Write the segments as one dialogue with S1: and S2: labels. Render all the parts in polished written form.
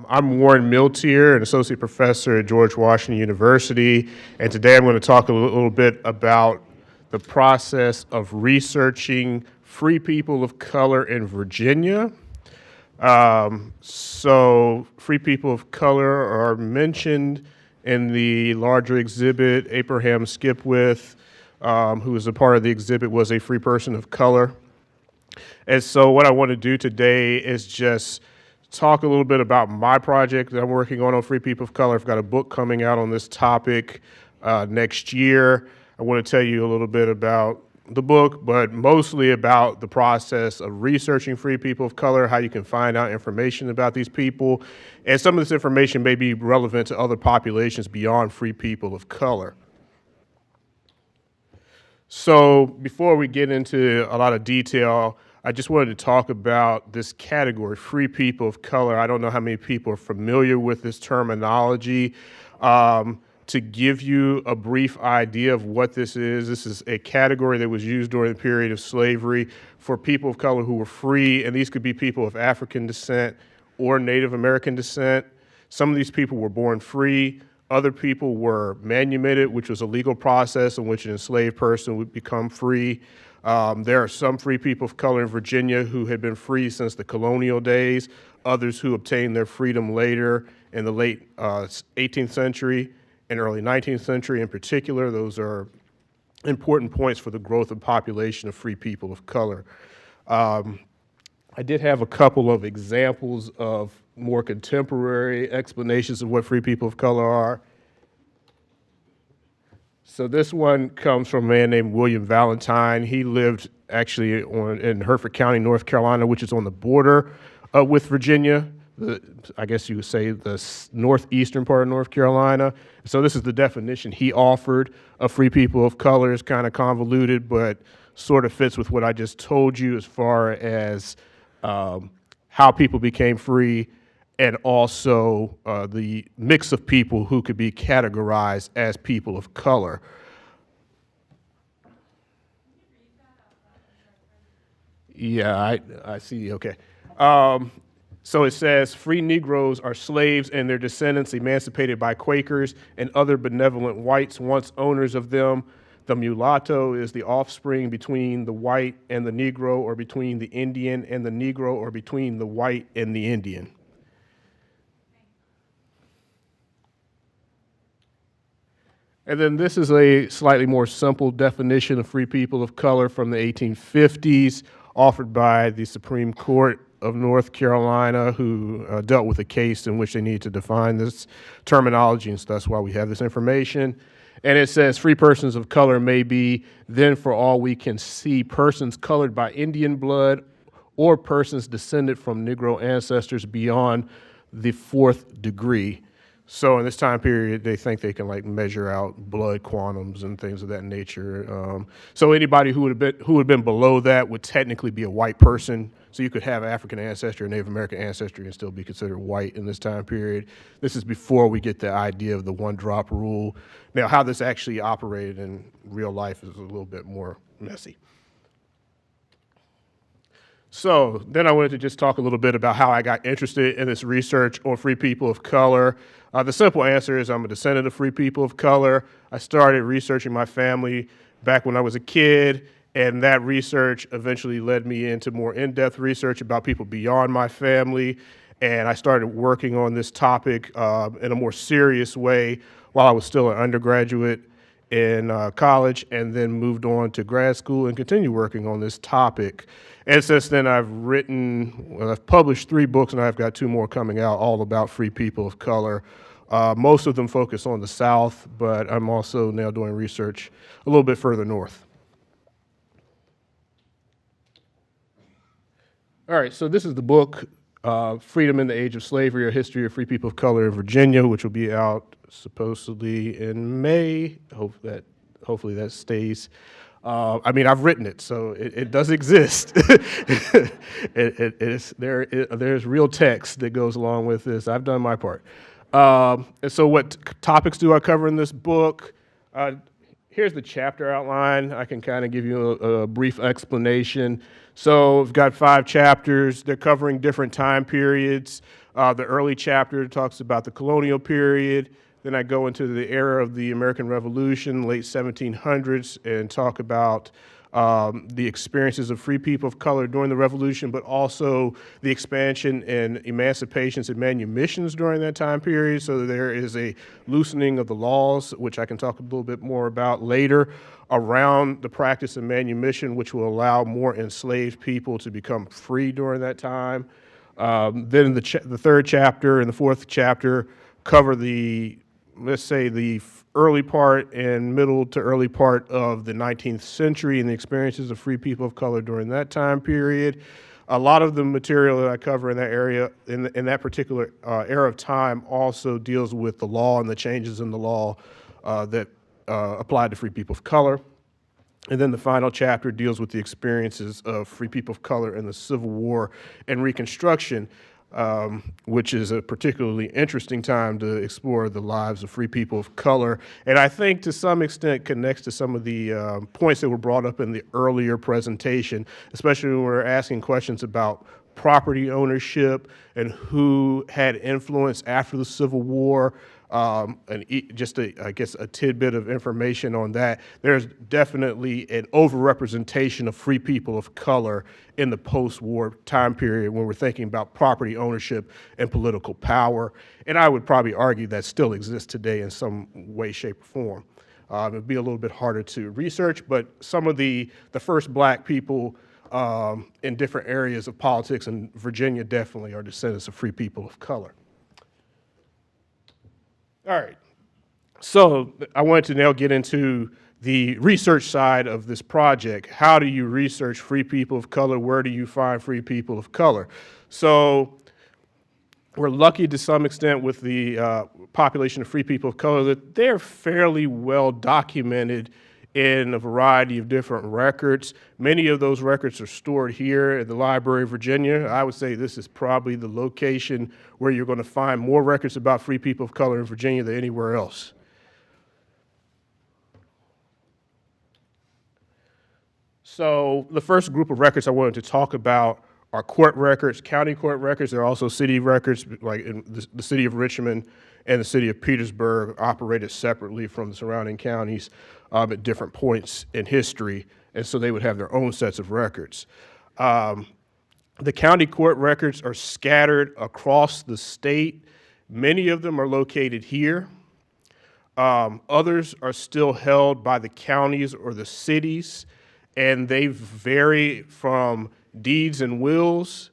S1: I'm Warren Milteer, an associate professor at George Washington University, and today I'm going to talk a little bit about the process of researching free people of color in Virginia. So free people of color are mentioned in the larger exhibit. Abraham Skipwith, who was a part of the exhibit, was a free person of color. And so what I want to do today is just talk a little bit about my project that I'm working on free people of color. I've got a book coming out on this topic next year. I want to tell you a little bit about the book, but mostly about the process of researching free people of color, how you can find out information about these people, and some of this information may be relevant to other populations beyond free people of color. So before we get into a lot of detail, I just wanted to talk about this category, free people of color. I don't know how many people are familiar with this terminology. To give you a brief idea of what this is a category that was used during the period of slavery for people of color who were free, and these could be people of African descent or Native American descent. Some of these people were born free. Other people were manumitted, which was a legal process in which an enslaved person would become free. There are some free people of color in Virginia who had been free since the colonial days, others who obtained their freedom later in the late 18th century and early 19th century in particular. Those are important points for the growth of population of free people of color. I did have a couple of examples of more contemporary explanations of what free people of color are. So this one comes from a man named William Valentine. He lived actually in Hertford County, North Carolina, which is on the border with Virginia. I guess you would say the northeastern part of North Carolina. So this is the definition he offered of free people of color. It's kind of convoluted, but sort of fits with what I just told you as far as how people became free, and also the mix of people who could be categorized as people of color. Yeah, I see, okay. So it says, free Negroes are slaves and their descendants emancipated by Quakers and other benevolent whites once owners of them. The mulatto is the offspring between the white and the Negro, or between the Indian and the Negro, or between the white and the Indian. And then this is a slightly more simple definition of free people of color from the 1850s, offered by the Supreme Court of North Carolina, who dealt with a case in which they needed to define this terminology, and so that's why we have this information. And it says, free persons of color may be, then for all we can see, persons colored by Indian blood or persons descended from Negro ancestors beyond the fourth degree. So in this time period, they think they can measure out blood quantums and things of that nature. So anybody who would have been below that would technically be a white person. So you could have African ancestry or Native American ancestry and still be considered white in this time period. This is before we get the idea of the one-drop rule. Now, how this actually operated in real life is a little bit more messy. So then I wanted to just talk a little bit about how I got interested in this research on free people of color. The simple answer is I'm a descendant of free people of color. I started researching my family back when I was a kid, and that research eventually led me into more in-depth research about people beyond my family, and I started working on this topic in a more serious way while I was still an undergraduate in college, and then moved on to grad school and continued working on this topic. And since then, I've published 3 books, and I've got 2 more coming out, all about free people of color. Most of them focus on the South, but I'm also now doing research a little bit further north. All right, so this is the book, Freedom in the Age of Slavery, A History of Free People of Color in Virginia, which will be out supposedly in May. Hopefully that stays. I've written it, so it does exist. There's real text that goes along with this. I've done my part. And so what topics do I cover in this book? Here's the chapter outline. I can kind of give you a brief explanation. So we've got 5 chapters. They're covering different time periods. The early chapter talks about the colonial period. Then I go into the era of the American Revolution, late 1700s, and talk about the experiences of free people of color during the Revolution, but also the expansion and emancipations and manumissions during that time period. So there is a loosening of the laws, which I can talk a little bit more about later, around the practice of manumission, which will allow more enslaved people to become free during that time. Then the third chapter and the fourth chapter cover the, let's say, the early part and middle to early part of the 19th century and the experiences of free people of color during that time period. A lot of the material that I cover in that area, in that particular era of time, also deals with the law and the changes in the law that applied to free people of color. And then the final chapter deals with the experiences of free people of color in the Civil War and Reconstruction, which is a particularly interesting time to explore the lives of free people of color. And I think to some extent connects to some of the points that were brought up in the earlier presentation, especially when we're asking questions about property ownership and who had influence after the Civil War. Just I guess a tidbit of information on that. There's definitely an overrepresentation of free people of color in the post-war time period when we're thinking about property ownership and political power. And I would probably argue that still exists today in some way, shape, or form. It'd be a little bit harder to research, but some of the first black people in different areas of politics in Virginia definitely are descendants of free people of color. All right, so I wanted to now get into the research side of this project. How do you research free people of color? Where do you find free people of color? So we're lucky to some extent with the population of free people of color that they're fairly well documented in a variety of different records. Many of those records are stored here at the Library of Virginia. I would say this is probably the location where you're going to find more records about free people of color in Virginia than anywhere else. So the first group of records I wanted to talk about are court records, county court records. There are also city records, like in the city of Richmond and the city of Petersburg operated separately from the surrounding counties at different points in history, and so they would have their own sets of records. The county court records are scattered across the state. Many of them are located here. Others are still held by the counties or the cities, and they vary from deeds and wills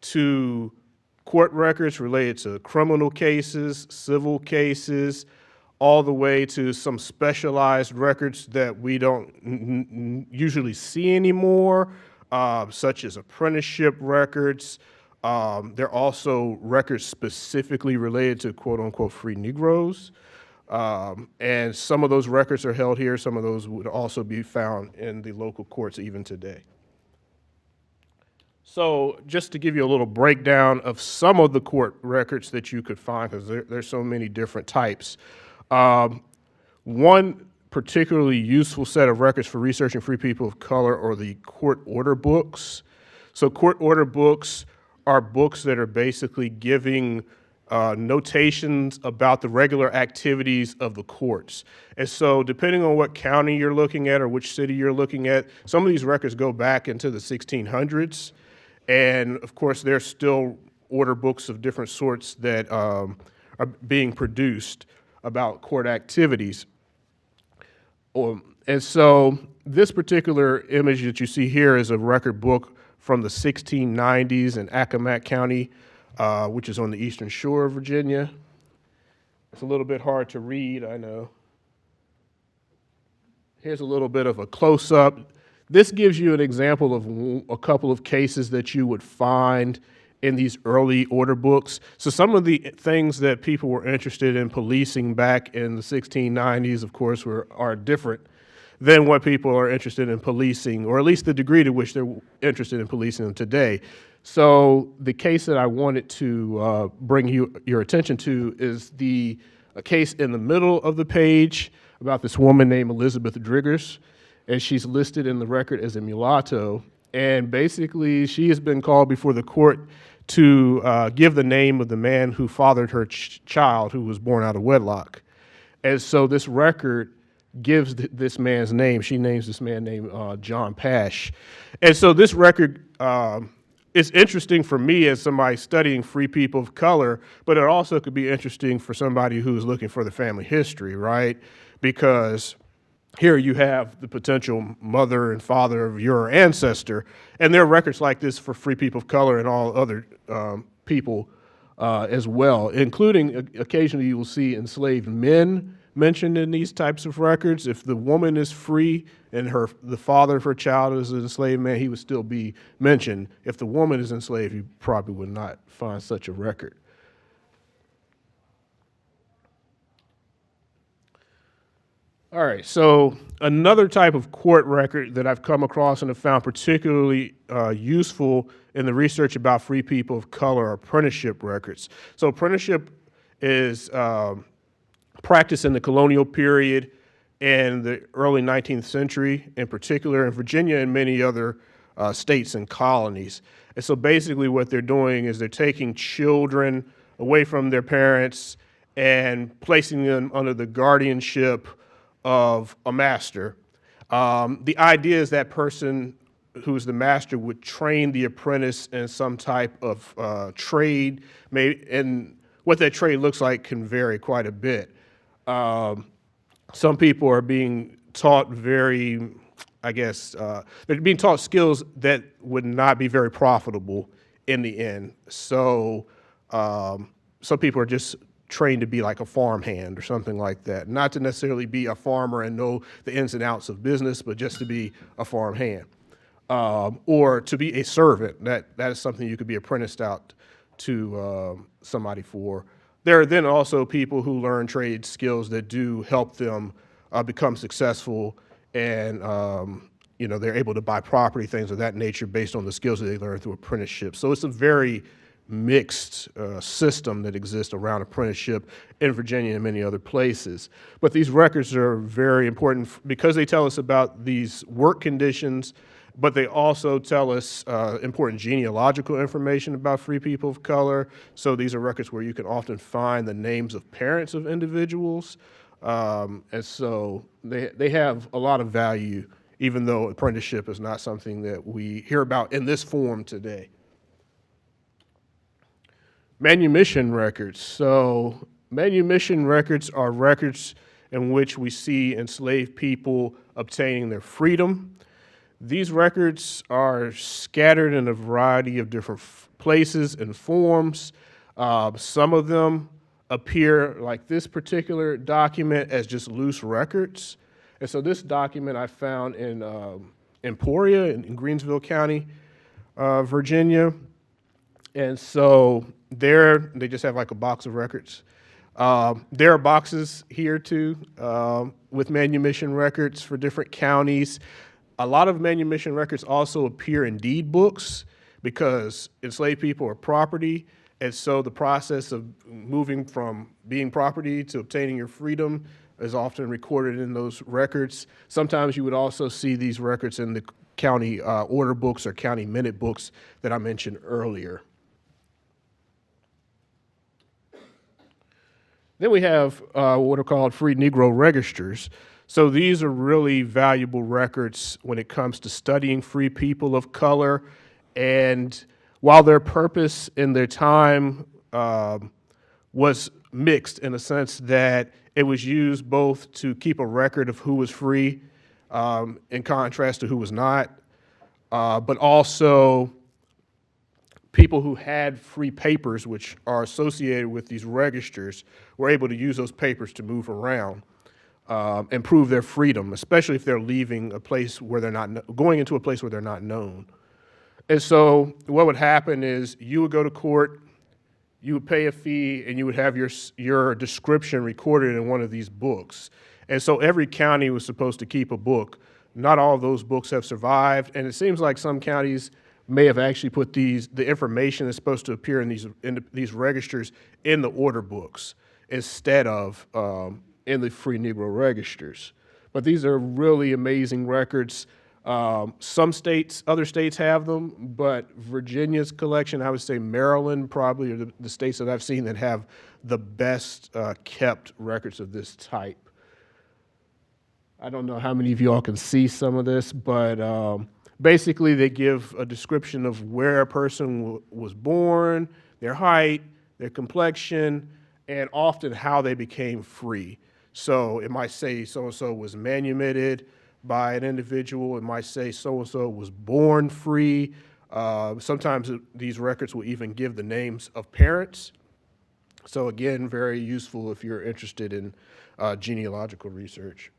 S1: to court records related to criminal cases, civil cases, all the way to some specialized records that we don't usually see anymore, such as apprenticeship records. There are also records specifically related to quote-unquote free Negroes. And some of those records are held here. Some of those would also be found in the local courts even today. So just to give you a little breakdown of some of the court records that you could find, because there's so many different types. One particularly useful set of records for researching free people of color are the court order books. So court order books are books that are basically giving notations about the regular activities of the courts. And so depending on what county you're looking at or which city you're looking at, some of these records go back into the 1600s. And of course, there's still order books of different sorts that are being produced about court activities. And so this particular image that you see here is a record book from the 1690s in Accomack County, which is on the eastern shore of Virginia. It's a little bit hard to read, I know. Here's a little bit of a close-up. This gives you an example of a couple of cases that you would find in these early order books. So some of the things that people were interested in policing back in the 1690s, of course, are different than what people are interested in policing, or at least the degree to which they're interested in policing them today. So the case that I wanted to bring your attention to is a case in the middle of the page about this woman named Elizabeth Driggers, and she's listed in the record as a mulatto. And basically, she has been called before the court to give the name of the man who fathered her child who was born out of wedlock. And so this record gives this man's name. She names this man named John Pash. And so this record is interesting for me as somebody studying free people of color, but it also could be interesting for somebody who's looking for the family history, right? Because here you have the potential mother and father of your ancestor, and there are records like this for free people of color and all other people as well, including occasionally you will see enslaved men mentioned in these types of records. If the woman is free and the father of her child is an enslaved man, he would still be mentioned. If the woman is enslaved, you probably would not find such a record. All right, so another type of court record that I've come across and have found particularly useful in the research about free people of color are apprenticeship records. So apprenticeship is practiced in the colonial period and the early 19th century, in particular in Virginia and many other states and colonies. And so basically what they're doing is they're taking children away from their parents and placing them under the guardianship of a master. The idea is that person who's the master would train the apprentice in some type of trade, and what that trade looks like can vary quite a bit. Some people are being taught they're being taught skills that would not be very profitable in the end. So some people are just trained to be like a farmhand or something like that. Not to necessarily be a farmer and know the ins and outs of business, but just to be a farmhand. Or to be a servant. That is something you could be apprenticed out to somebody for. There are then also people who learn trade skills that do help them become successful, and they're able to buy property, things of that nature, based on the skills that they learn through apprenticeship. So it's a very mixed system that exists around apprenticeship in Virginia and many other places. But these records are very important because they tell us about these work conditions, but they also tell us important genealogical information about free people of color. So these are records where you can often find the names of parents of individuals. And so they have a lot of value, even though apprenticeship is not something that we hear about in this form today. Manumission records. So manumission records are records in which we see enslaved people obtaining their freedom. These records are scattered in a variety of different places and forms. Some of them appear, like this particular document, as just loose records. And so this document I found in Emporia in Greensville County, Virginia. And so there, they just have like a box of records. There are boxes here too with manumission records for different counties. A lot of manumission records also appear in deed books because enslaved people are property, and so the process of moving from being property to obtaining your freedom is often recorded in those records. Sometimes you would also see these records in the county order books or county minute books that I mentioned earlier. Then we have what are called free Negro registers. So these are really valuable records when it comes to studying free people of color. And while their purpose in their time was mixed in a sense that it was used both to keep a record of who was free in contrast to who was not, but also people who had free papers, which are associated with these registers, were able to use those papers to move around and prove their freedom, especially if they're leaving a place where they're not, going into a place where they're not known. And so what would happen is you would go to court, you would pay a fee, and you would have your description recorded in one of these books. And so every county was supposed to keep a book. Not all of those books have survived, and it seems like some counties may have actually put the information that's supposed to appear in these registers in the order books instead of in the free Negro registers. But these are really amazing records. Some states, other states have them, but Virginia's collection, I would say Maryland probably are the states that I've seen that have the best kept records of this type. I don't know how many of y'all can see some of this, but basically they give a description of where a person was born, their height, their complexion, and often how they became free. So it might say so-and-so was manumitted by an individual. It might say so-and-so was born free. Sometimes these records will even give the names of parents. So again, very useful if you're interested in genealogical research.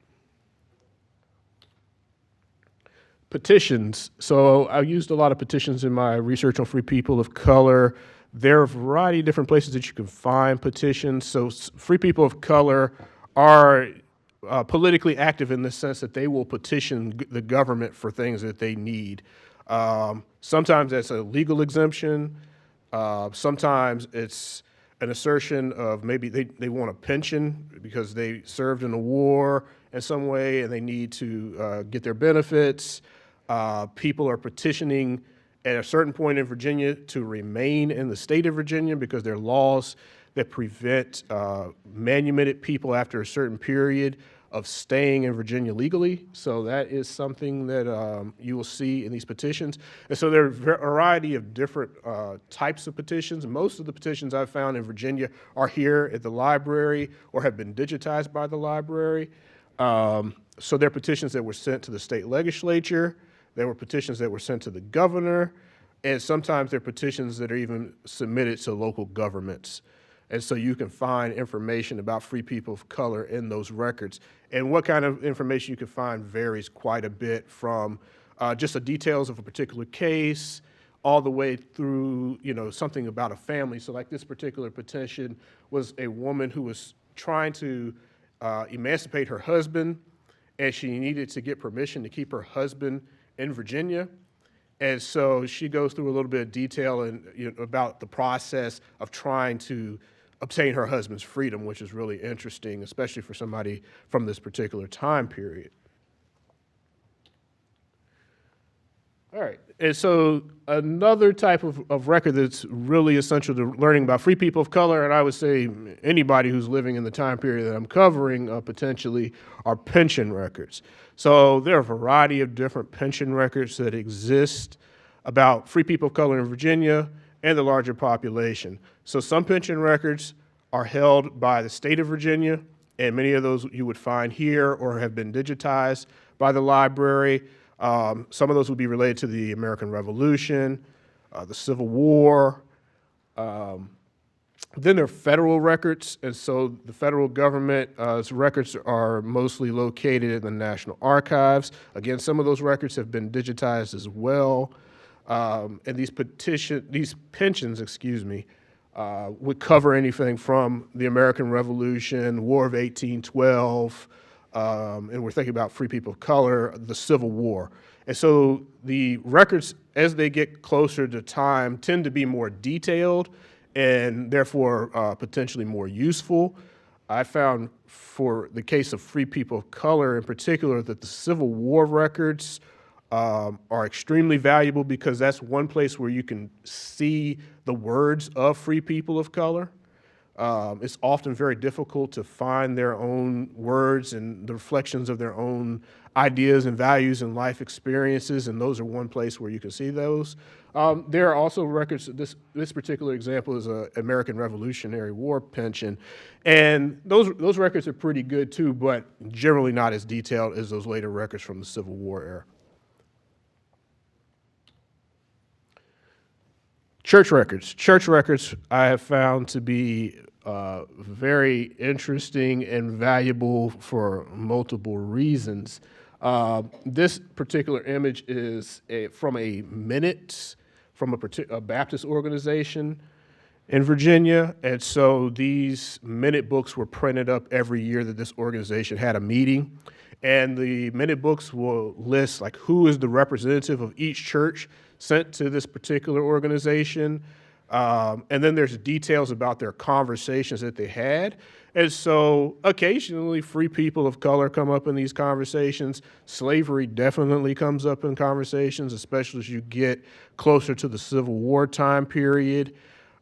S1: Petitions. So I used a lot of petitions in my research on free people of color. There are a variety of different places that you can find petitions. So free people of color are politically active in the sense that they will petition the government for things that they need. Sometimes that's a legal exemption. Sometimes it's an assertion of maybe they want a pension because they served in a war in some way and they need to get their benefits. People are petitioning at a certain point in Virginia to remain in the state of Virginia because there are laws that prevent manumitted people after a certain period of staying in Virginia legally. So that is something that you will see in these petitions. And so there are a variety of different types of petitions. Most of the petitions I've found in Virginia are here at the library or have been digitized by the library. So there are petitions that were sent to the state legislature. There were petitions that were sent to the governor. And sometimes there are petitions that are even submitted to local governments. And so you can find information about free people of color in those records. And what kind of information you can find varies quite a bit from just the details of a particular case all the way through, something about a family. So like this particular petition was a woman who was trying to emancipate her husband, and she needed to get permission to keep her husband in Virginia. And so she goes through a little bit of detail about the process of trying to obtain her husband's freedom, which is really interesting, especially for somebody from this particular time period. All right, and so another type of record that's really essential to learning about free people of color, and I would say anybody who's living in the time period that I'm covering potentially, are pension records. So there are a variety of different pension records that exist about free people of color in Virginia and the larger population. So some pension records are held by the state of Virginia, and many of those you would find here or have been digitized by the library. Some of those would be related to the American Revolution, the Civil War. Then there are federal records, and so the federal government's records are mostly located in the National Archives. Again, some of those records have been digitized as well. And these pensions, would cover anything from the American Revolution, War of 1812, and we're thinking about free people of color, the Civil War. And so the records, as they get closer to time, tend to be more detailed and therefore potentially more useful. I found for the case of free people of color in particular that the Civil War records are extremely valuable because that's one place where you can see the words of free people of color. It's often very difficult to find their own words and the reflections of their own ideas and values and life experiences, and those are one place where you can see those. There are also records, this particular example is an American Revolutionary War pension, and those records are pretty good too, but generally not as detailed as those later records from the Civil War era. Church records I have found to be very interesting and valuable for multiple reasons. This particular image is from a minute from a Baptist organization in Virginia, and so these minute books were printed up every year that this organization had a meeting, and the minute books will list like who is the representative of each church sent to this particular organization, And then there's details about their conversations that they had. And so occasionally free people of color come up in these conversations. Slavery definitely comes up in conversations, especially as you get closer to the Civil War time period.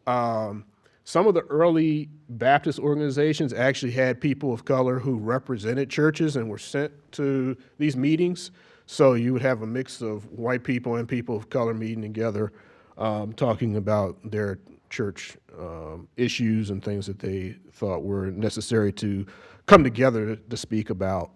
S1: Some of the early Baptist organizations actually had people of color who represented churches and were sent to these meetings. So you would have a mix of white people and people of color meeting together, talking about their church issues and things that they thought were necessary to come together to speak about.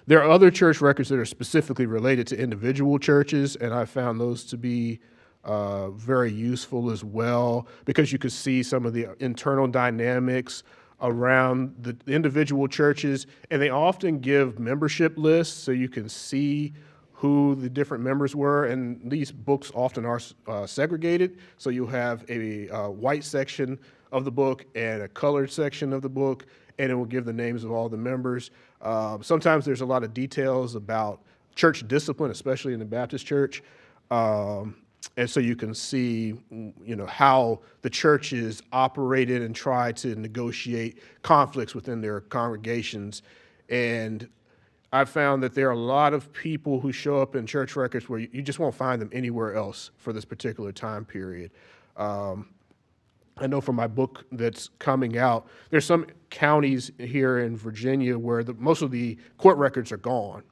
S1: There are other church records that are specifically related to individual churches, and I found those to be very useful as well, because you could see some of the internal dynamics around the individual churches, and they often give membership lists so you can see who the different members were, and these books often are segregated, so you'll have a white section of the book and a colored section of the book, and it will give the names of all the members. Sometimes there's a lot of details about church discipline, especially in the Baptist church. And so you can see, how the churches operated and tried to negotiate conflicts within their congregations. And I found that there are a lot of people who show up in church records where you just won't find them anywhere else for this particular time period. I know from my book that's coming out, there's some counties here in Virginia where most of the court records are gone.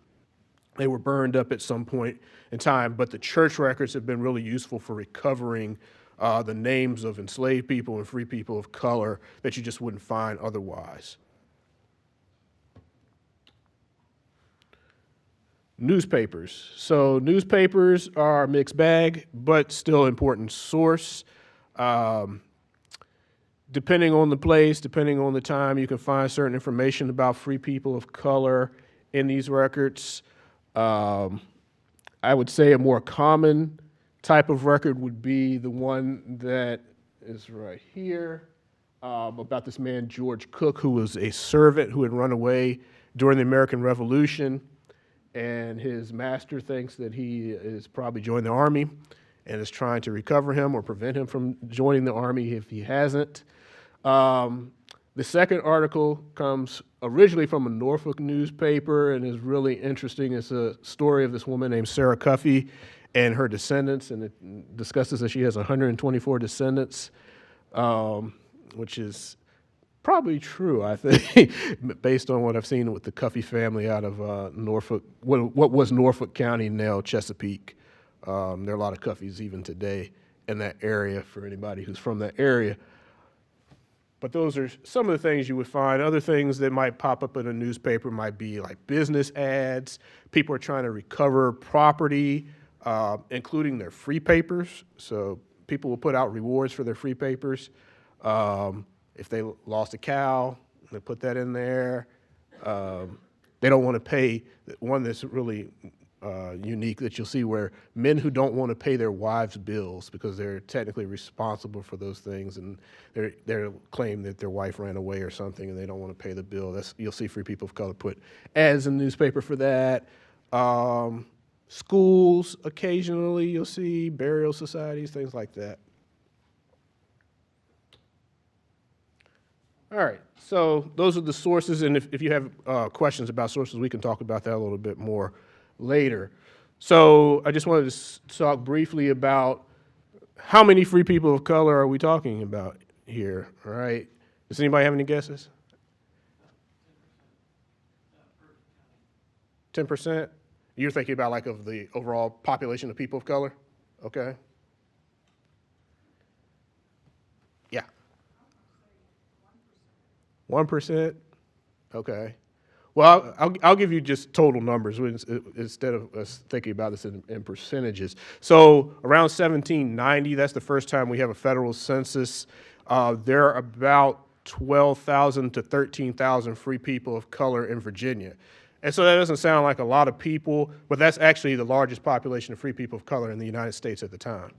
S1: They were burned up at some point in time, but the church records have been really useful for recovering the names of enslaved people and free people of color that you just wouldn't find otherwise. Newspapers. So newspapers are a mixed bag, but still important source. Depending on the place, depending on the time, you can find certain information about free people of color in these records. I would say a more common type of record would be the one that is right here, about this man, George Cook, who was a servant who had run away during the American Revolution, and his master thinks that he is probably joined the army and is trying to recover him or prevent him from joining the army if he hasn't. The second article comes originally from a Norfolk newspaper and is really interesting. It's a story of this woman named Sarah Cuffey and her descendants, and it discusses that she has 124 descendants, which is probably true, I think, based on what I've seen with the Cuffey family out of Norfolk, what was Norfolk County, now Chesapeake. There are a lot of Cuffeys even today in that area for anybody who's from that area. But those are some of the things you would find. Other things that might pop up in a newspaper might be like business ads. People are trying to recover property, including their free papers. So people will put out rewards for their free papers. If they lost a cow, they put that in there. They don't want to pay. One that's really unique that you'll see where men who don't want to pay their wives' bills because they're technically responsible for those things, and they're claim that their wife ran away or something and they don't want to pay the bill. You'll see free people of color put ads in the newspaper for that. Schools, occasionally you'll see burial societies, things like that. All right, so those are the sources, and if you have questions about sources, we can talk about that a little bit more later. So I just wanted to talk briefly about how many free people of color are we talking about here, all right? Does anybody have any guesses? 10%? You're thinking about like of the overall population of people of color? Okay. Yeah. 1%? Okay. Well, I'll give you just total numbers instead of us thinking about this in percentages. So around 1790, that's the first time we have a federal census. There are about 12,000 to 13,000 free people of color in Virginia. And so that doesn't sound like a lot of people, but that's actually the largest population of free people of color in the United States at the time.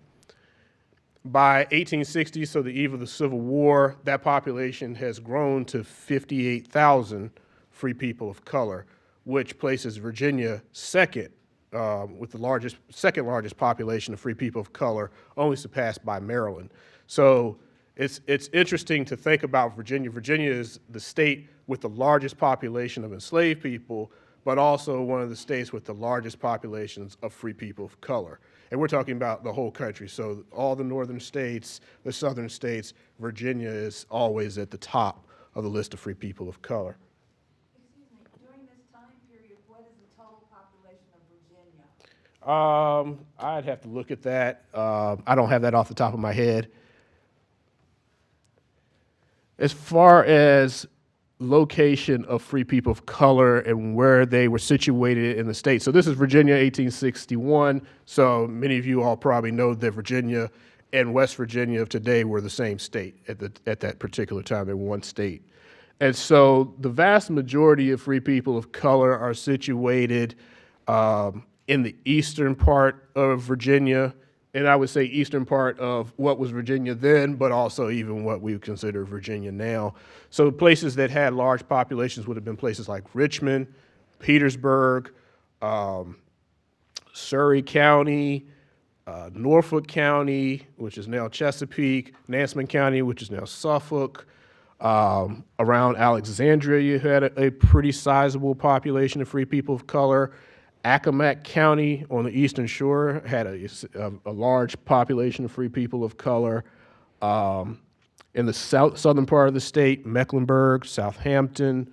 S1: By 1860, so the eve of the Civil War, that population has grown to 58,000 free people of color, which places Virginia second with the second largest population of free people of color, only surpassed by Maryland. So it's interesting to think about Virginia. Virginia is the state with the largest population of enslaved people, but also one of the states with the largest populations of free people of color. And we're talking about the whole country. So all the northern states, the southern states, Virginia is always at the top of the list of free people of color.
S2: Excuse me, during this time period, what is the total population of Virginia?
S1: I'd have to look at that. I don't have that off the top of my head. As far as location of free people of color and where they were situated in the state. So this is Virginia, 1861. So many of you all probably know that Virginia and West Virginia of today were the same state at that particular time. They were one state. And so the vast majority of free people of color are situated in the eastern part of Virginia, and I would say eastern part of what was Virginia then, but also even what we would consider Virginia now. So places that had large populations would have been places like Richmond, Petersburg, Surrey County, Norfolk County, which is now Chesapeake, Nansemond County, which is now Suffolk. Around Alexandria, you had a pretty sizable population of free people of color. Accomack County on the Eastern Shore had a large population of free people of color. In the southern part of the state, Mecklenburg, Southampton,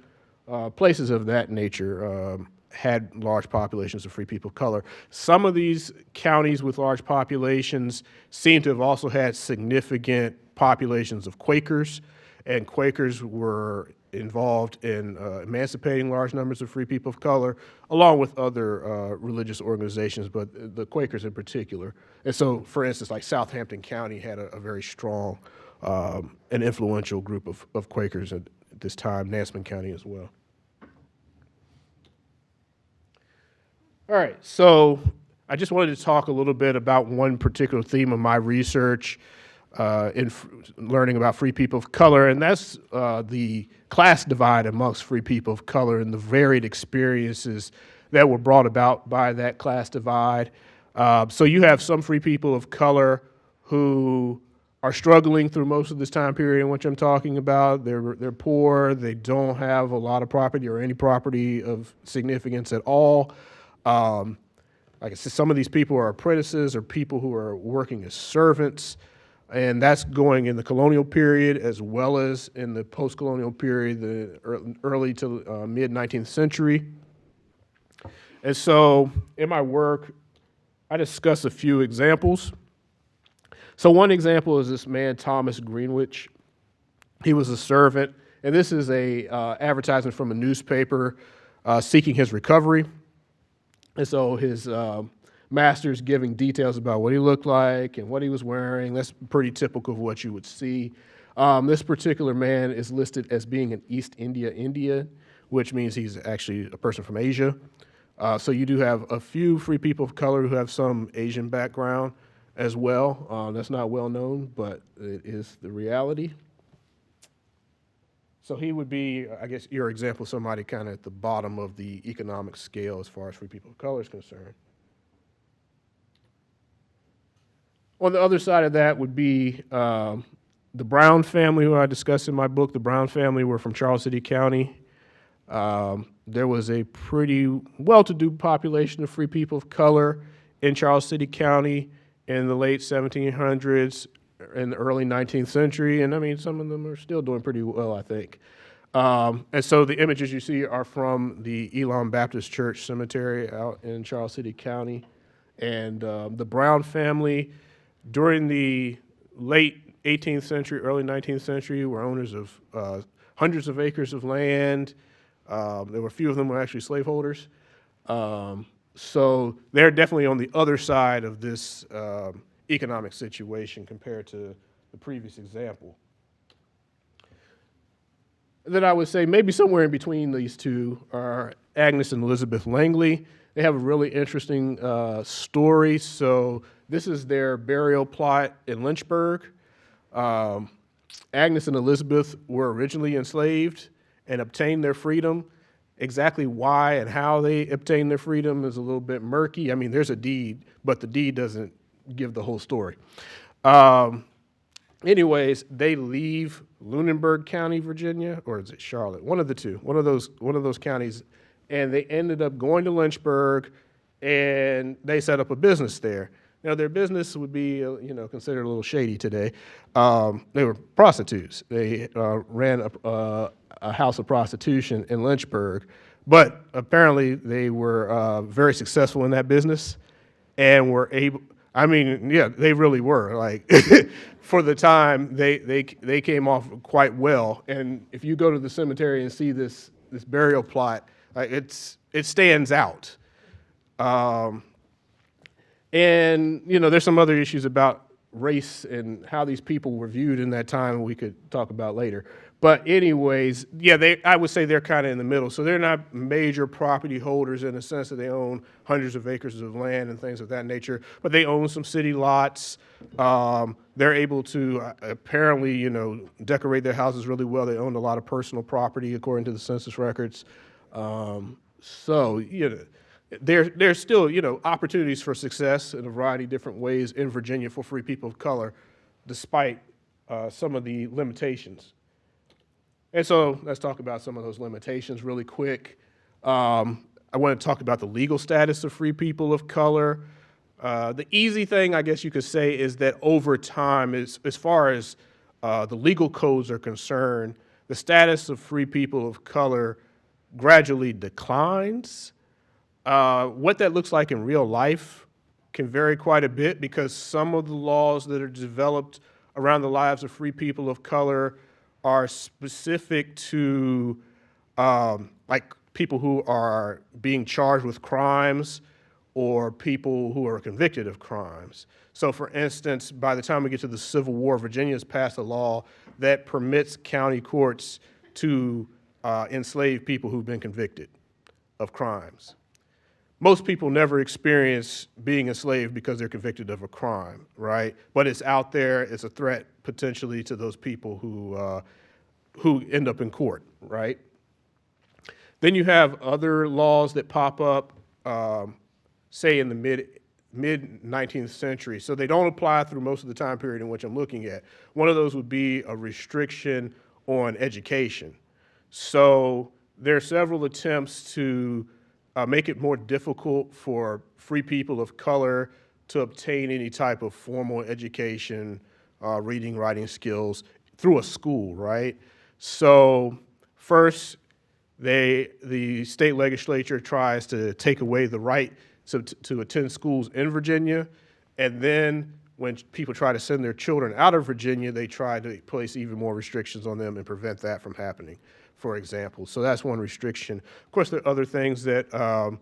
S1: places of that nature had large populations of free people of color. Some of these counties with large populations seem to have also had significant populations of Quakers, and Quakers were involved in emancipating large numbers of free people of color, along with other religious organizations, but the Quakers in particular. And so, for instance, like Southampton County had a very strong and influential group of Quakers at this time, Nansemond County as well. All right, so I just wanted to talk a little bit about one particular theme of my research in learning about free people of color, and that's the class divide amongst free people of color and the varied experiences that were brought about by that class divide. So you have some free people of color who are struggling through most of this time period in which I'm talking about. They're poor, they don't have a lot of property or any property of significance at all. Like I said, some of these people are apprentices or people who are working as servants. And that's going in the colonial period as well as in the post-colonial period, the early to mid-19th century. And so in my work, I discuss a few examples. So one example is this man, Thomas Greenwich. He was a servant, and this is a advertisement from a newspaper seeking his recovery. And so his master's giving details about what he looked like and what he was wearing. That's pretty typical of what you would see. This particular man is listed as being an East India Indian, which means he's actually a person from Asia. So you do have a few free people of color who have some Asian background as well. That's not well known, but it is the reality. So he would be, I guess, your example, somebody kind of at the bottom of the economic scale as far as free people of color is concerned. On the other side of that would be the Brown family, who I discussed in my book. The Brown family were from Charles City County. There was a pretty well-to-do population of free people of color in Charles City County in the late 1700s and the early 19th century. And I mean, some of them are still doing pretty well, I think. And so the images you see are from the Elam Baptist Church Cemetery out in Charles City County. And the Brown family, during the late 18th century, early 19th century, were owners of hundreds of acres of land. There were a few of them were actually slaveholders. So they're definitely on the other side of this economic situation compared to the previous example. And then I would say maybe somewhere in between these two are Agnes and Elizabeth Langley. They have a really interesting story. So this is their burial plot in Lynchburg. Agnes and Elizabeth were originally enslaved and obtained their freedom. Exactly why and how they obtained their freedom is a little bit murky. I mean, there's a deed, but the deed doesn't give the whole story. Um, Anyways, they leave Lunenburg County, Virginia, or is it Charlotte? One of the two, one of those counties, and they ended up going to Lynchburg, and they set up a business there. Now, their business would be, considered a little shady today. They were prostitutes. They ran a house of prostitution in Lynchburg, but apparently they were very successful in that business and were able. I mean, yeah, they really were. Like, for the time, they came off quite well. And if you go to the cemetery and see this burial plot, it stands out. And there's some other issues about race and how these people were viewed in that time we could talk about later. But anyways, yeah, I would say they're kind of in the middle. So they're not major property holders in the sense that they own hundreds of acres of land and things of that nature, but they own some city lots. They're able to apparently, decorate their houses really well. They owned a lot of personal property according to the census records. So, there's still, opportunities for success in a variety of different ways in Virginia for free people of color, despite some of the limitations. And so let's talk about some of those limitations really quick. I want to talk about the legal status of free people of color. The easy thing, I guess you could say, is that over time, as far as the legal codes are concerned, the status of free people of color gradually declines. What that looks like in real life can vary quite a bit because some of the laws that are developed around the lives of free people of color are specific to like people who are being charged with crimes or people who are convicted of crimes. So for instance, by the time we get to the Civil War, Virginia has passed a law that permits county courts to enslave people who've been convicted of crimes. Most people never experience being enslaved because they're convicted of a crime, right? But it's out there, it's a threat potentially to those people who end up in court, right? Then you have other laws that pop up, say in the mid 19th century. So they don't apply through most of the time period in which I'm looking at. One of those would be a restriction on education. So there are several attempts to make it more difficult for free people of color to obtain any type of formal education, reading, writing skills through a school, right? So first, the state legislature tries to take away the right to attend schools in Virginia, and then when people try to send their children out of Virginia, they try to place even more restrictions on them and prevent that from happening, for example. So that's one restriction. Of course, there are other things that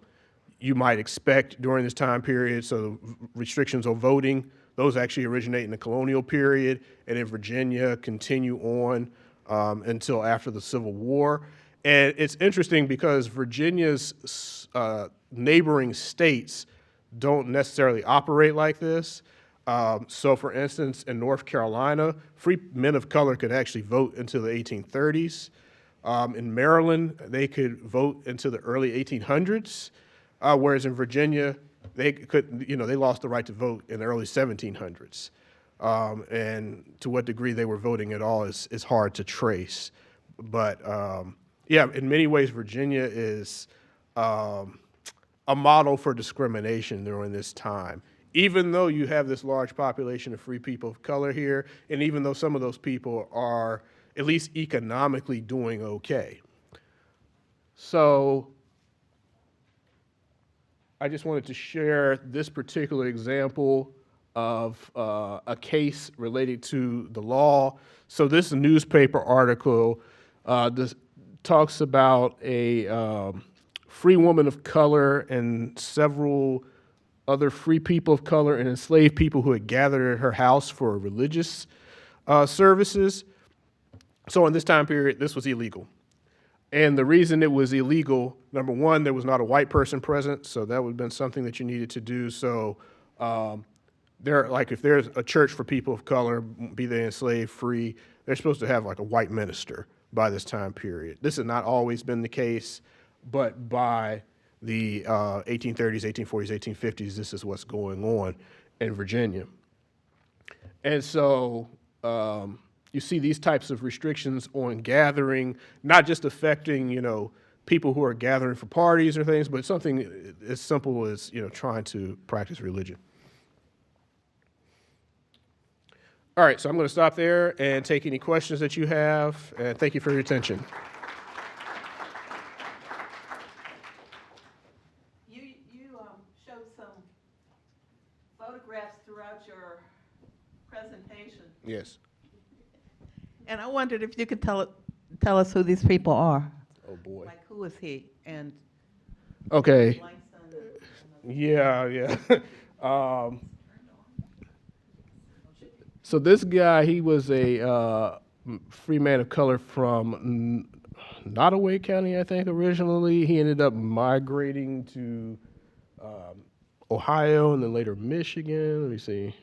S1: you might expect during this time period. So restrictions on voting, those actually originate in the colonial period, and in Virginia continue on until after the Civil War. And it's interesting because Virginia's neighboring states don't necessarily operate like this. So for instance, in North Carolina, free men of color could actually vote until the 1830s. In Maryland, they could vote into the early 1800s, whereas in Virginia, they could, they lost the right to vote in the early 1700s. And to what degree they were voting at all is hard to trace. But yeah, in many ways, Virginia is a model for discrimination during this time. Even though you have this large population of free people of color here, and even though some of those people are at least economically doing okay. So I just wanted to share this particular example of a case related to the law. So this newspaper article talks about a free woman of color and several other free people of color and enslaved people who had gathered at her house for religious services. So in this time period, this was illegal. And the reason it was illegal, number one, there was not a white person present, so that would have been something that you needed to do. So if there's a church for people of color, be they enslaved, free, they're supposed to have like a white minister by this time period. This has not always been the case. but by the 1830s, 1840s, 1850s, this is what's going on in Virginia. And so you see these types of restrictions on gathering, not just affecting, people who are gathering for parties or things, but something as simple as, trying to practice religion. All right, so I'm going to stop there and take any questions that you have, and thank you for your attention.
S2: You showed some photographs throughout your presentation,
S1: Yes.
S2: and I wondered if you could tell us who these people are.
S1: Oh, boy.
S2: Like, who is he? And
S1: Okay.
S2: Langston
S1: Yeah. So this guy, he was a free man of color from Nottoway County, I think, originally. He ended up migrating to Ohio and then later Michigan. Let me see.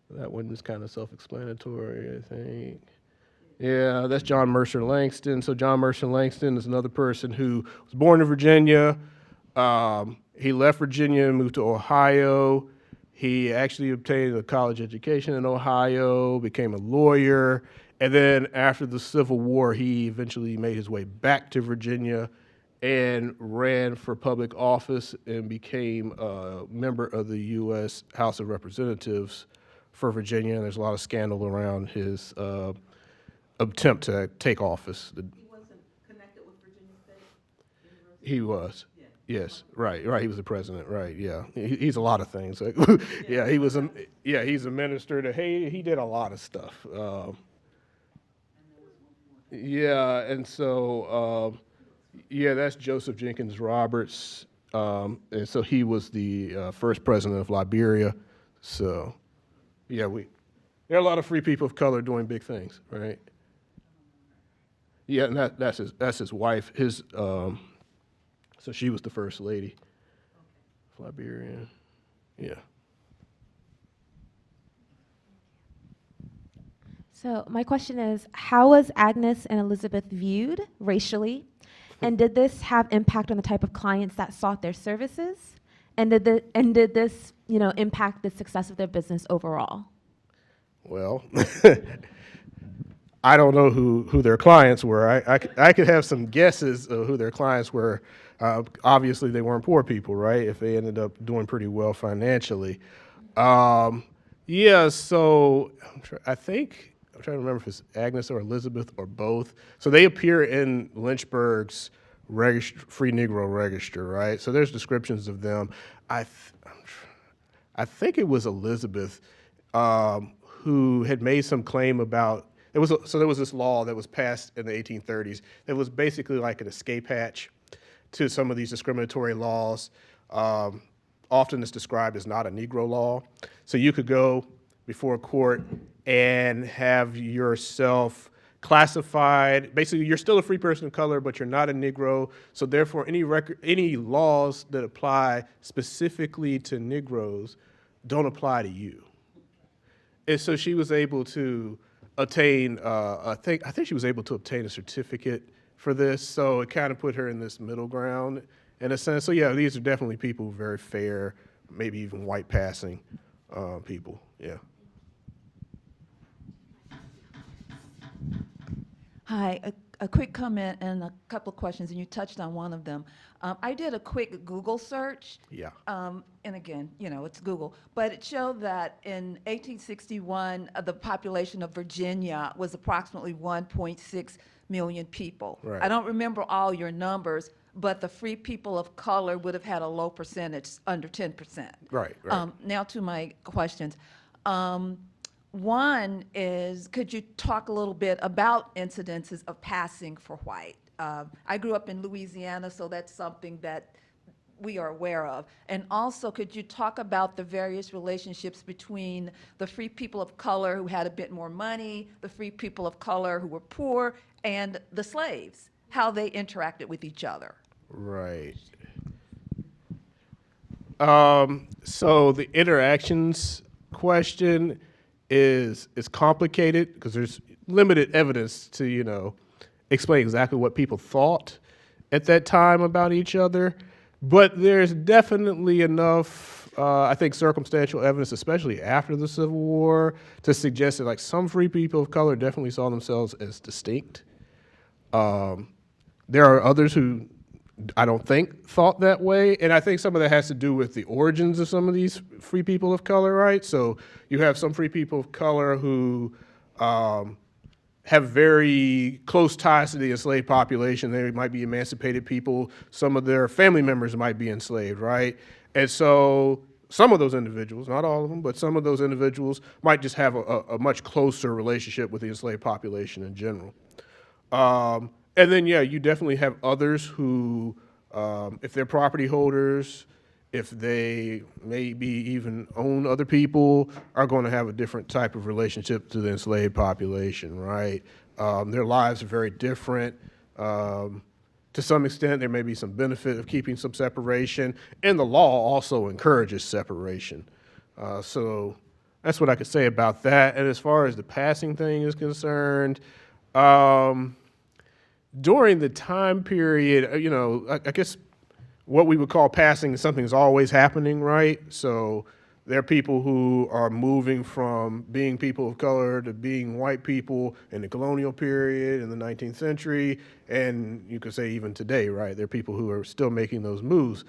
S1: That one is kind of self-explanatory, I think. Yeah, that's John Mercer Langston. So John Mercer Langston is another person who was born in Virginia. He left Virginia and moved to Ohio. He actually obtained a college education in Ohio, became a lawyer, and then after the Civil War, he eventually made his way back to Virginia and ran for public office and became a member of the U.S. House of Representatives for Virginia. And there's a lot of scandal around his attempt to take office.
S2: He wasn't connected with Virginia State University?
S1: He was.
S2: Yeah.
S1: Yes, right. He was the president, right? Yeah, he's a lot of things. Yeah, he was a. Yeah, he's a minister. He did a lot of stuff. Yeah, and so that's Joseph Jenkins Roberts, and so he was the first president of Liberia. So, yeah, there are a lot of free people of color doing big things, right? Yeah, and that's his wife. So she was the first lady of Liberia. Yeah.
S3: So my question is, how was Agnes and Elizabeth viewed racially? And did this have impact on the type of clients that sought their services? And did this, impact the success of their business overall?
S1: Well, I don't know who their clients were. I could have some guesses of who their clients were. Obviously, they weren't poor people, right? If they ended up doing pretty well financially. Yeah, so I'm trying to remember if it's Agnes or Elizabeth or both. So they appear in Lynchburg's Free Negro Register, right? So there's descriptions of them. I think it was Elizabeth who had made some claim about. There was this law that was passed in the 1830s that was basically like an escape hatch to some of these discriminatory laws. Often it's described as not a Negro law. So you could go before a court and have yourself classified. Basically, you're still a free person of color, but you're not a Negro. So therefore, any laws that apply specifically to Negroes don't apply to you. And so she was able to obtain, I think she was able to obtain a certificate for this. So it kind of put her in this middle ground in a sense. So yeah, these are definitely people very fair, maybe even white passing people. Yeah.
S2: Hi, a quick comment and a couple of questions, and you touched on one of them. I did a quick Google search.
S1: Yeah.
S2: And again, it's Google, but it showed that in 1861, the population of Virginia was approximately 1.6 million people.
S1: Right.
S2: I don't remember all your numbers, but the free people of color would have had a low percentage, under 10%.
S1: Right.
S2: Now to my questions. One is, could you talk a little bit about incidences of passing for white? I grew up in Louisiana, so that's something that we are aware of. And also, could you talk about the various relationships between the free people of color who had a bit more money, the free people of color who were poor, and the slaves, how they interacted with each other?
S1: Right. So the interactions question is complicated because there's limited evidence to explain exactly what people thought at that time about each other, but there's definitely enough, I think, circumstantial evidence, especially after the Civil War, to suggest that like some free people of color definitely saw themselves as distinct. There are others who I don't think thought that way, and I think some of that has to do with the origins of some of these free people of color, right? So you have some free people of color who have very close ties to the enslaved population. They might be emancipated people. Some of their family members might be enslaved, right? And so some of those individuals, not all of them, but some of those individuals might just have a much closer relationship with the enslaved population in general. And then, yeah, you definitely have others who, if they're property holders, if they maybe even own other people, are going to have a different type of relationship to the enslaved population, right? Their lives are very different. To some extent, there may be some benefit of keeping some separation, and the law also encourages separation. So that's what I could say about that. And as far as the passing thing is concerned, during the time period, I guess what we would call passing is something that's always happening, right? So there are people who are moving from being people of color to being white people in the colonial period in the 19th century, and you could say even today, right? There are people who are still making those moves.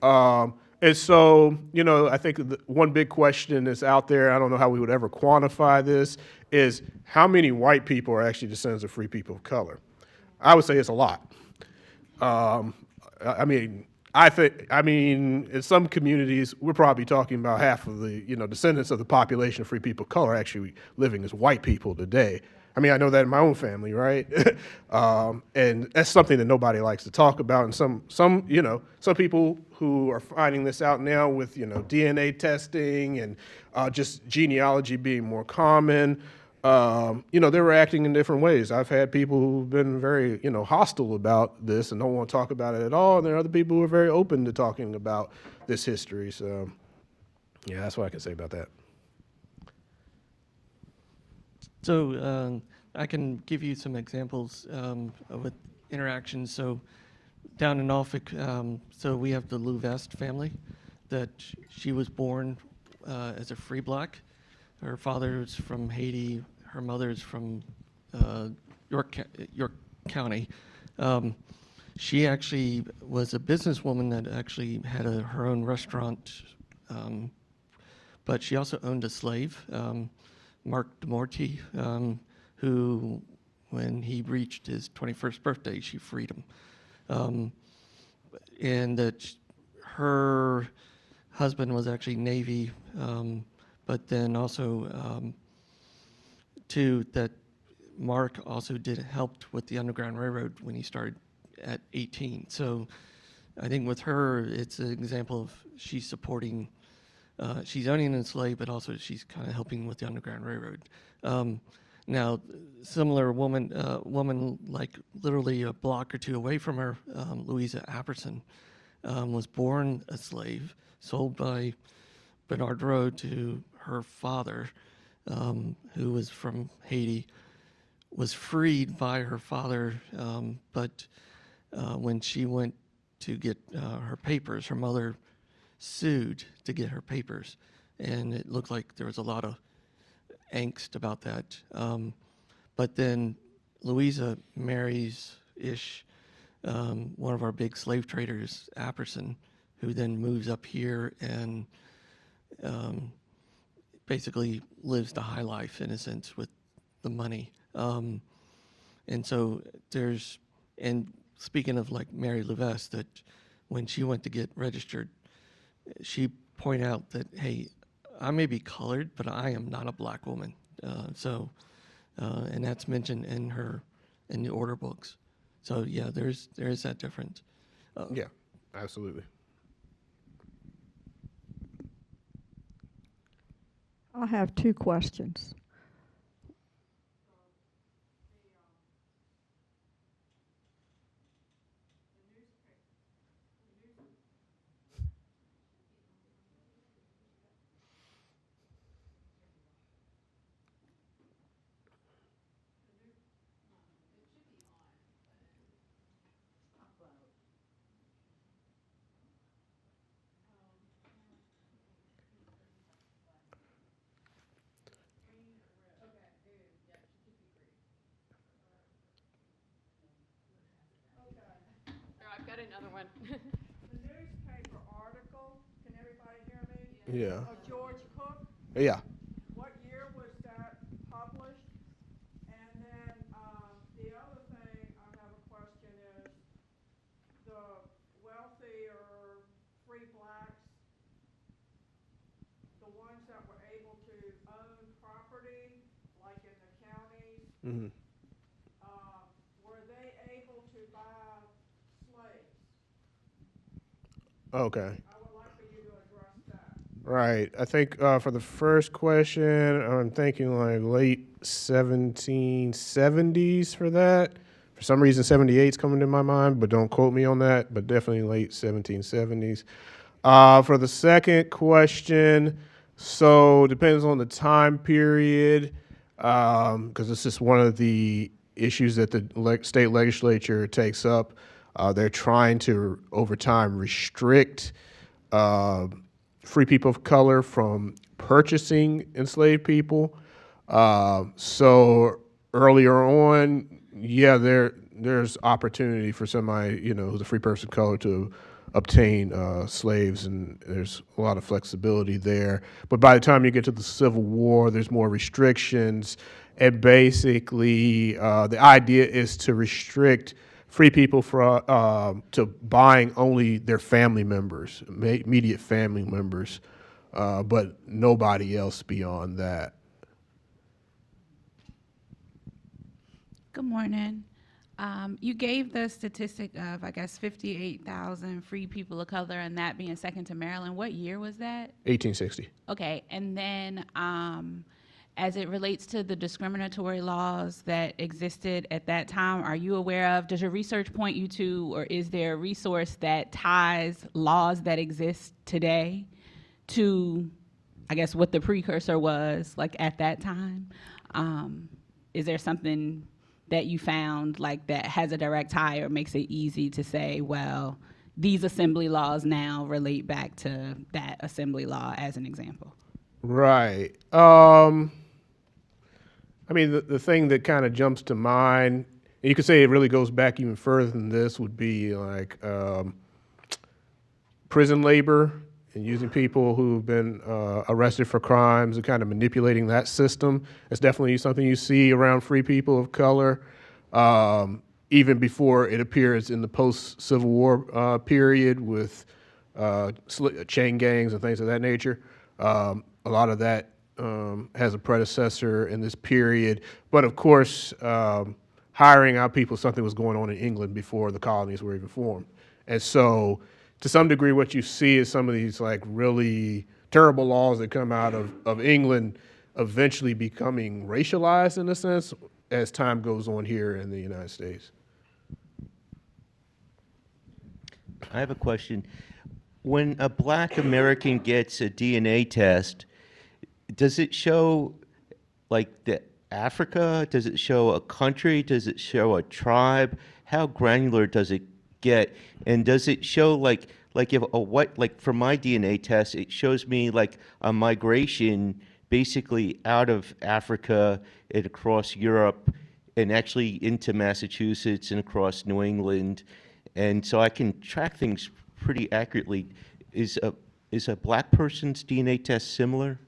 S1: And so, I think one big question that's out there, I don't know how we would ever quantify this, is how many white people are actually descendants of free people of color? I would say it's a lot. I mean, in some communities, we're probably talking about half of the, descendants of the population of free people of color actually living as white people today. I mean, I know that in my own family, right? And that's something that nobody likes to talk about. And some people who are finding this out now with, DNA testing and just genealogy being more common, they're reacting in different ways. I've had people who've been very, hostile about this and don't want to talk about it at all. And there are other people who are very open to talking about this history. So, yeah, that's what I can say about that.
S4: So I can give you some examples with interactions. So down in Norfolk, so we have the Lou Vest family that she was born as a free black. Her father's from Haiti. Her mother's from York County. She actually was a businesswoman that actually had her own restaurant, but she also owned a slave, Mark DeMorty, who, when he reached his 21st birthday, she freed him. And that her husband was actually Navy, but then also, too, that Mark also helped with the Underground Railroad when he started at 18. So I think with her, it's an example of she's supporting, she's owning an slave, but also she's kind of helping with the Underground Railroad. Now, similar woman like literally a block or two away from her, Louisa Apperson, was born a slave, sold by Bernard Rowe to her father, who was from Haiti, was freed by her father, but when she went to get her papers, her mother sued to get her papers, and it looked like there was a lot of angst about that. But then Louisa marries one of our big slave traders, Apperson, who then moves up here and basically lives the high life in a sense with the money. And so and speaking of like Mary Levesque, that when she went to get registered, she pointed out that, hey, I may be colored, but I am not a black woman. And that's mentioned in the order books. So yeah, there is that difference.
S1: Yeah, absolutely.
S5: I have two questions.
S6: another one.
S5: The newspaper article, can everybody hear me?
S1: Yeah.
S5: Of George Cook,
S1: Yeah.
S5: what year was that published? And then, the other thing I have a question is, the wealthy or free blacks, the ones that were able to own property, like in the counties,
S1: Hmm.
S5: were they able to buy slaves?
S1: Okay.
S5: I would like for you to address that.
S1: Right. I think for the first question, I'm thinking like late 1770s for that. For some reason, 78's coming to my mind, but don't quote me on that, but definitely late 1770s. For the second question, so depends on the time period, because this is one of the issues that the state legislature takes up. They're trying to, over time, restrict uh, free people of color from purchasing enslaved people. So earlier on, yeah, there's opportunity for somebody, who's a free person of color to obtain slaves, and there's a lot of flexibility there. But by the time you get to the Civil War, there's more restrictions, and basically the idea is to restrict free people to buying only their family members, immediate family members, but nobody else beyond that.
S7: Good morning. You gave the statistic of, I guess, 58,000 free people of color, and that being second to Maryland. What year was that?
S1: 1860.
S7: Okay, and then as it relates to the discriminatory laws that existed at that time, are you aware of, does your research point you to, or is there a resource that ties laws that exist today to, I guess, what the precursor was, like, at that time? Is there something that you found like that has a direct tie or makes it easy to say, well, these assembly laws now relate back to that assembly law as an example?
S1: Right. I mean, the thing that kind of jumps to mind, and you could say it really goes back even further than this, would be like prison labor and using people who've been arrested for crimes and kind of manipulating that system. It's definitely something you see around free people of color, even before it appears in the post-Civil War period with chain gangs and things of that nature. A lot of that has a predecessor in this period. But of course, hiring out people, something was going on in England before the colonies were even formed. And so to some degree, what you see is some of these like really terrible laws that come out of England eventually becoming racialized in a sense as time goes on here in the United States.
S8: I have a question. When a black American gets a DNA test, does it show like the Africa? Does it show a country? Does it show a tribe? How granular does it get? And does it show like if a white, like for my DNA test, it shows me like a migration basically out of Africa and across Europe and actually into Massachusetts and across New England. And so I can track things pretty accurately. Is a black person's DNA test similar?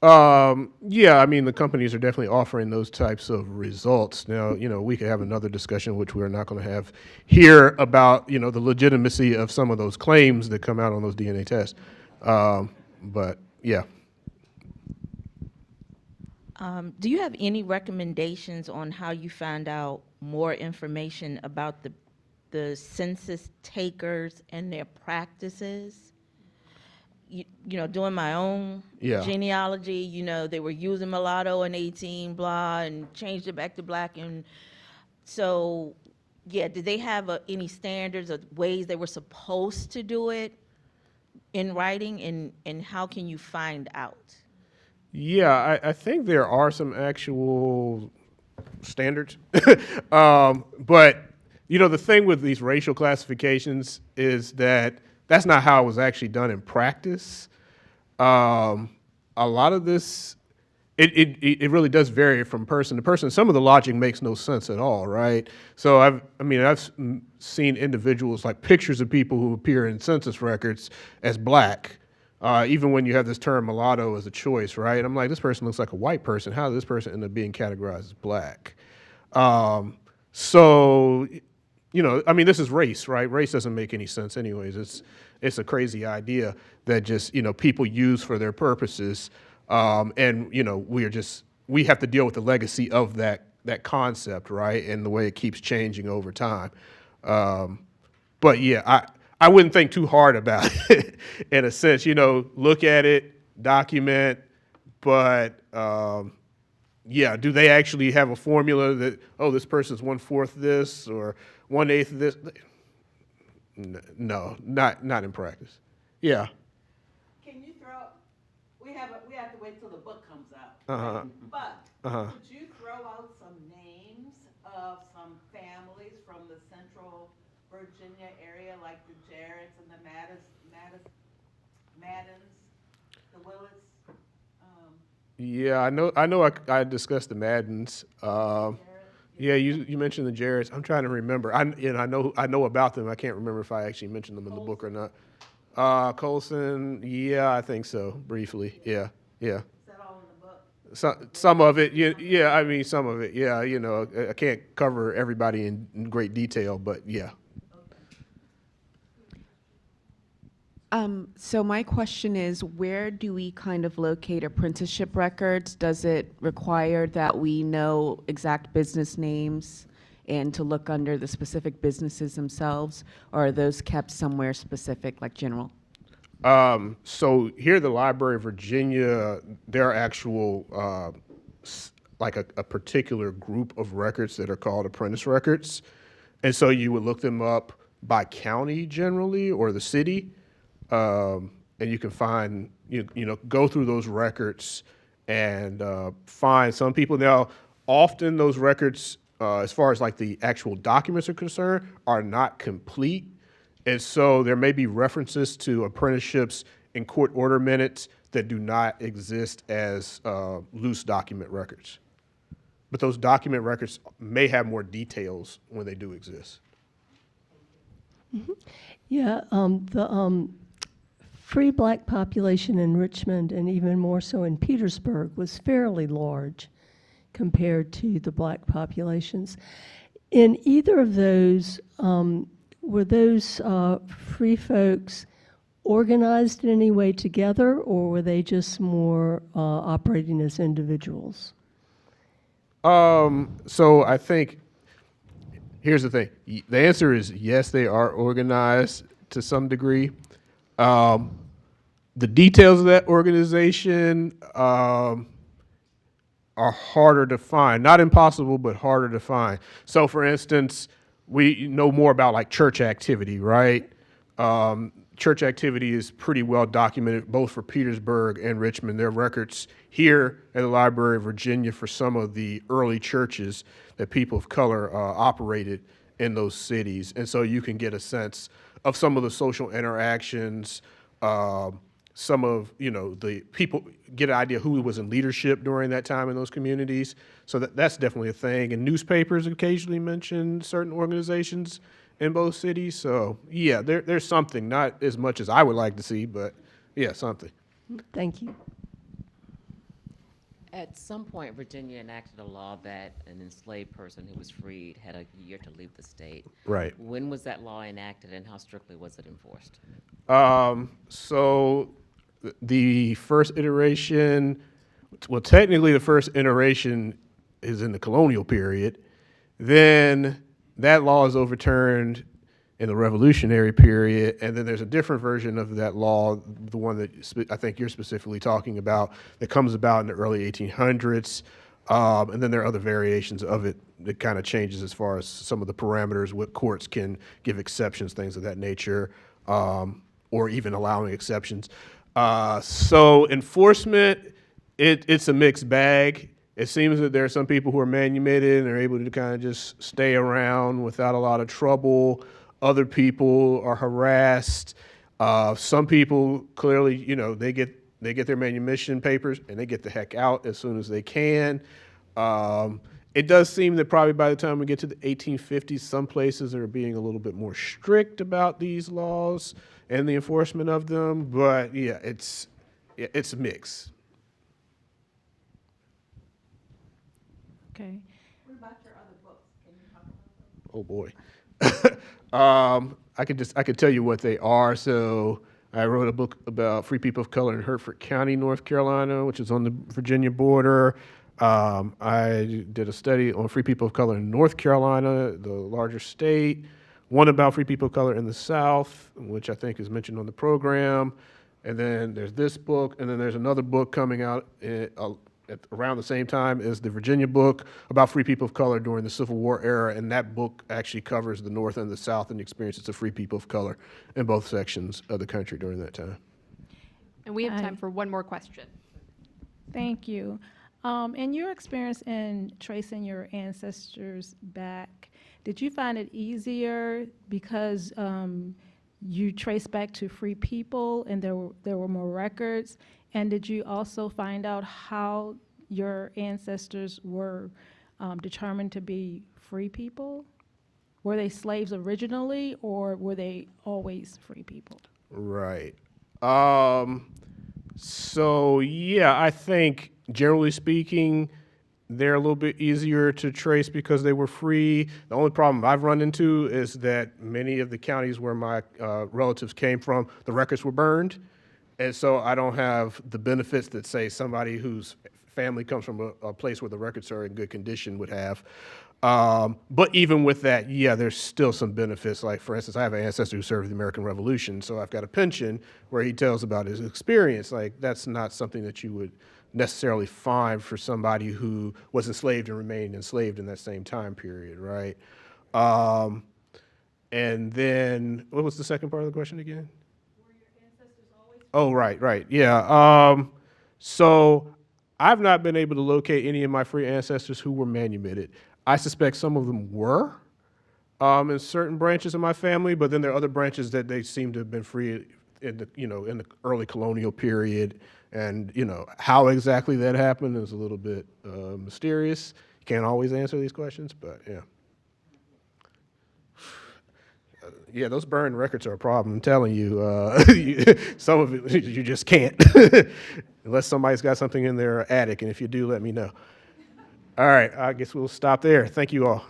S1: Yeah, I mean, the companies are definitely offering those types of results. Now, we could have another discussion, which we're not going to have here, about, the legitimacy of some of those claims that come out on those DNA tests. But, yeah.
S9: Do you have any recommendations on how you found out more information about the census takers and their practices? Doing my own genealogy, they were using mulatto and 18 blah and changed it back to black. And so, did they have any standards or ways they were supposed to do it in writing, and how can you find out?
S1: Yeah, I think there are some actual standards. But, the thing with these racial classifications is that that's not how it was actually done in practice. A lot of this it really does vary from person to person. Some of the logic makes no sense at all, right? So I've seen individuals, like pictures of people who appear in census records as black, even when you have this term mulatto as a choice, right? I'm like, this person looks like a white person. How did this person end up being categorized as black? So, this is race, right? Race doesn't make any sense anyways. It's a crazy idea that just, people use for their purposes. And we have to deal with the legacy of that concept, right? And the way it keeps changing over time. But yeah, I wouldn't think too hard about it in a sense, look at it, document, but, yeah, do they actually have a formula that, oh, this person's 1/4 this or 1/8 this? No, not in practice. Yeah.
S6: Can you throw, we have to wait till the book comes out.
S1: Uh-huh.
S6: Right? But
S1: Uh-huh.
S6: could you throw out some names of some families from the central Virginia area, like the Jarretts and the Maddens, the Willits?
S1: Yeah, I know. I discussed the Maddens. Yeah, you mentioned the Jarretts. I'm trying to remember. I know about them. I can't remember if I actually mentioned them in the book or not. Colson. Yeah, I think so. Briefly. Yeah.
S6: Is that all in the book?
S1: Some of it. Yeah. I mean, some of it. Yeah. I can't cover everybody in great detail, but yeah.
S10: So my question is, where do we kind of locate apprenticeship records? Does it require that we know exact business names and to look under the specific businesses themselves, or are those kept somewhere specific, like general?
S1: So here at the Library of Virginia, there are actual, like a particular group of records that are called apprentice records. And so you would look them up by county generally, or the city. And you can find, go through those records and find some people. Now, often those records, as far as like the actual documents are concerned, are not complete. And so there may be references to apprenticeships in court order minutes that do not exist as loose document records. But those document records may have more details when they do exist.
S11: Mm-hmm. Yeah, the free black population in Richmond, and even more so in Petersburg, was fairly large compared to the black populations. In either of those, were those free folks organized in any way together, or were they just more operating as individuals?
S1: So I think, here's the thing. The answer is yes, they are organized to some degree. The details of that organization are harder to find. Not impossible, but harder to find. So, for instance, we know more about like church activity, right? Church activity is pretty well documented both for Petersburg and Richmond. There are records here at the Library of Virginia for some of the early churches that people of color operated in those cities. And so you can get a sense of some of the social interactions, some of, the people, get an idea who was in leadership during that time in those communities. So that's definitely a thing. And newspapers occasionally mention certain organizations in both cities. So yeah, there's something, not as much as I would like to see, but yeah, something.
S11: Thank you.
S12: At some point, Virginia enacted a law that an enslaved person who was freed had a year to leave the state.
S1: Right.
S12: When was that law enacted, and how strictly was it enforced?
S1: So the first iteration, well, technically the first iteration is in the colonial period. Then that law is overturned in the Revolutionary period, and then there's a different version of that law, the one that I think you're specifically talking about, that comes about in the early 1800s, and then there are other variations of it that kind of changes as far as some of the parameters, what courts can give exceptions, things of that nature, or even allowing exceptions. So enforcement, it's a mixed bag. It seems that there are some people who are manumitted and are able to kind of just stay around without a lot of trouble. Other people are harassed. Some people clearly, they get they get their manumission papers and they get the heck out as soon as they can. It does seem that probably by the time we get to the 1850s, some places are being a little bit more strict about these laws and the enforcement of them. But yeah, it's a mix.
S5: Okay.
S6: What about your other books? Can you talk about them?
S1: Oh boy. I could tell you what they are. So I wrote a book about free people of color in Hertford County, North Carolina, which is on the Virginia border. I did a study on free people of color in North Carolina, the larger state. One about free people of color in the South, which I think is mentioned on the program. And then there's this book, and then there's another book coming out at around the same time as the Virginia book about free people of color during the Civil War era, and that book actually covers the North and the South and the experiences of free people of color in both sections of the country during that time.
S13: And we have
S5: Hi.
S13: time for one more question.
S5: Thank you. In your experience in tracing your ancestors back, did you find it easier because you traced back to free people and there were more records? And did you also find out how your ancestors were determined to be free people? Were they slaves originally, or were they always free people?
S1: Right. So yeah, I think generally speaking, they're a little bit easier to trace because they were free. The only problem I've run into is that many of the counties where my relatives came from, the records were burned. And so I don't have the benefits that, say, somebody whose family comes from a place where the records are in good condition would have. But even with that, yeah, there's still some benefits. Like, for instance, I have an ancestor who served the American Revolution, so I've got a pension where he tells about his experience. Like, that's not something that you would necessarily find for somebody who was enslaved and remained enslaved in that same time period, right? And then, what was the second part of the question again? Oh, right, yeah. So I've not been able to locate any of my free ancestors who were manumitted. I suspect some of them were in certain branches of my family, but then there are other branches that they seem to have been free in the early colonial period. And, how exactly that happened is a little bit mysterious. You can't always answer these questions, but yeah. Yeah, those burned records are a problem. I'm telling you, some of it you just can't, unless somebody's got something in their attic. And if you do, let me know. All right, I guess we'll stop there. Thank you all.